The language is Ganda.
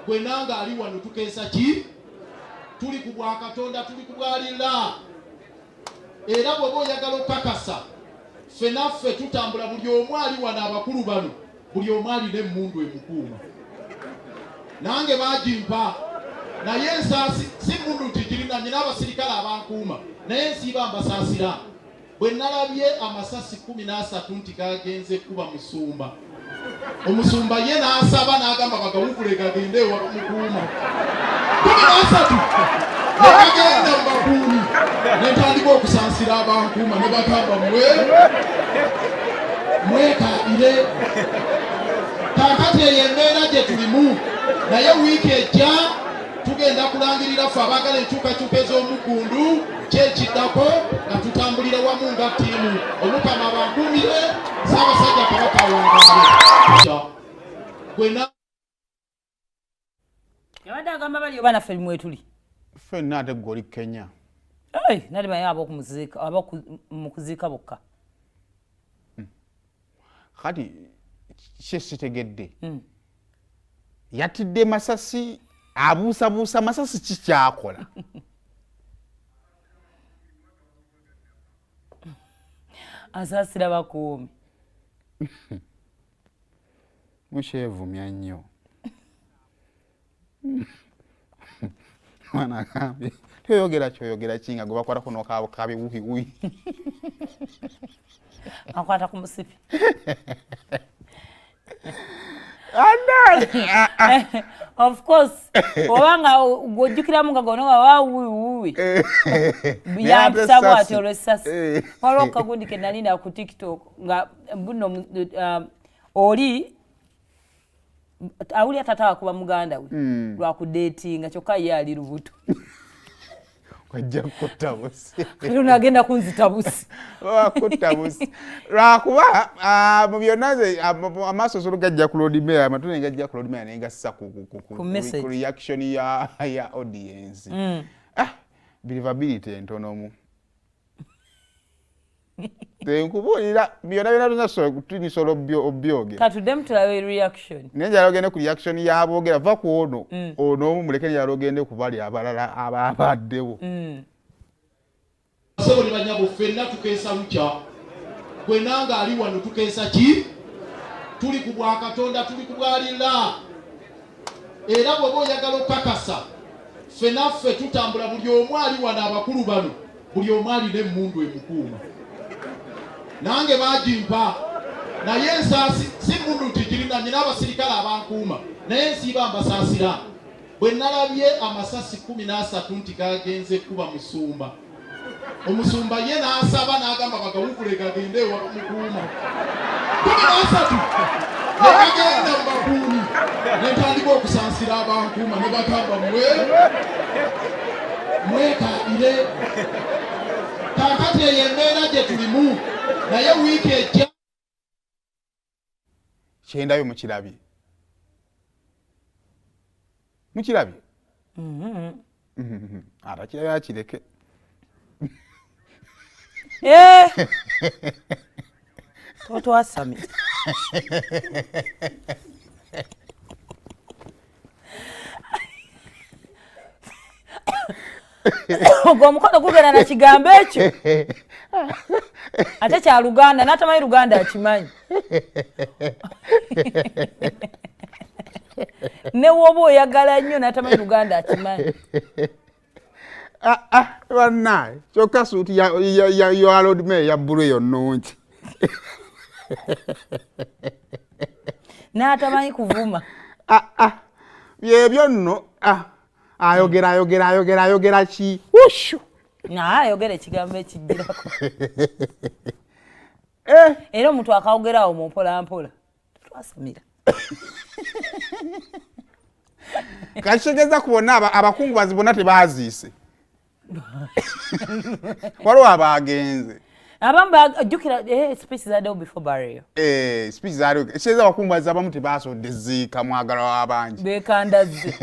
gwe nanga ali wano tukeesa ki tuli ku bwa Katonda tuli ku bwalira era bw'oba oyagala okukakasa ffe naffe tutambula buli omu ali wano abakulu bano buli omu alina emmundu emukuuma nange bagimpa naye ensaasi si mundu nti girina nyina abasirikale abankuuma naye nsiiba mbasaasira bwe nalabye amasasi 13 nti gagenze kuba musumba omusumba ye n'asaba n'agamba bagawukule gagende ewa mukuuma 13 negagenda mu bakuumi netandika okusaasira abankuuma ne bagamba mwekaabire kakati eyo embeera gye tulimu naye wiiki ejja tugenda kulangirira ffe abaagala enkyukakyuka ez'omugundu kyekiddako nga tutambulira wamu nga ttiimu omukama abankuumire Ssaabasajja Kabaka awangaale yabadde agamba bali oba naffe mwetuli ffenna ate gwe oli Kenya nali baye ab'omukuziika bokka kati kye sitegedde yatidde masasi abuusabuusa masasi kikyakola asaasira bakuumi mukyevumya nnyo mwana agambye toyogera kyoyogera kinga gwe bakwatako nokabi wuhiwuhi akwata ku musipi of course obanga gwojjukiramu nga gonoga wawuwiwuwi yampisa bwati olwessasi waliwo kagundi ke nalinda ku TikTok nga buno oli awulya tata wakuba muganda we lwakudeetinga kyokka ye ali lubuto wajja kutta busi nagenda kunzita busi wakutta busi lwakuba mu byonna ze amaaso solo gajja ku Lord Mayor amatone gajja ku Lord Mayor negassa ku reaction ya audience believability entonomu tenkubuulira byonna tunisolo obyoge katudemu tulabe reaction nenjala ogende ku reaction yaboogera va ku ono ono muleke njala ogende ku bali abalala ababaddewo Aseboli banyabo ffenna tukeesa lukya gwe nanga ali wano tukeesa ki tuli ku bwa Katonda tuli ku bwalira era bw'oba oyagala okukakasa ffe naffe tutambula buli omu ali wano abakulu bano buli omu alina emmundu emukuuma nange bagimpa naye ensaasi si mundu nti girina nyina abasirikale abankuuma naye nsiiba mbasaasira bwe nalabye amasasi 13 nti gagenze kuba musumba omusumba ye n'asaba n'agamba bagawukule gagende ewa mukuuma 13 negagenda mu bakuumi netandika okusaasira abankuuma ne bagamba mwekaabire kakati eyo embeera gye tulimu naye wiiki ejja kyendabye mukirabye atakirabye akireke totwasamye ogwo omukono gugenda na kigambo ekyo ate kya Luganda n'atamanyi Luganda akimanyi ne woba oyagala nnyo n'atamanyi Luganda akimanyi bannaye kyokka suuti ya Lord Mayor ya bbulu eyo nnungi n'atamanyi kuvuma byebyo nno ayogera ki ushu ayogera ekigambo ekijjirako era omuntu akawogerawo mu mpolampola twasamira kakitegeeza kubona abakungubazi bonna tebaziise waliwo abagenze abamu bajjukira speech zaddewo before burial speech zaddewo ekitegeeza abakungubazi abamu tebasodde ziika mwagala w'abangi bekandazze